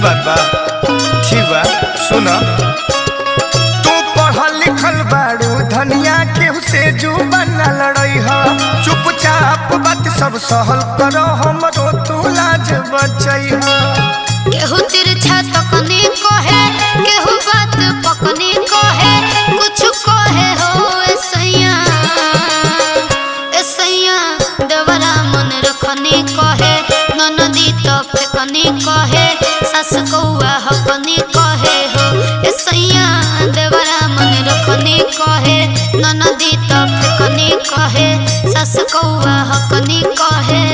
बात बा ठीक बा सुन तू पढ़ल लिखल बाड़ू धनिया केहू से जुबान ना लड़ई ह चुपचाप बात सब सहल करो हमरो तू लाज बचई ह केहू तिरछा तकनी कहे केहू बात पकनी कहे कुछ कहे हो ऐसैया देवरा मन रखनी कहे ननदी तो फेकनी कहे सास कौआ हकनी कहे हो ऐसैया देवरा मन रखनी कहे ननदी तो फेकनी कहे सास कौआ हकनी कहे।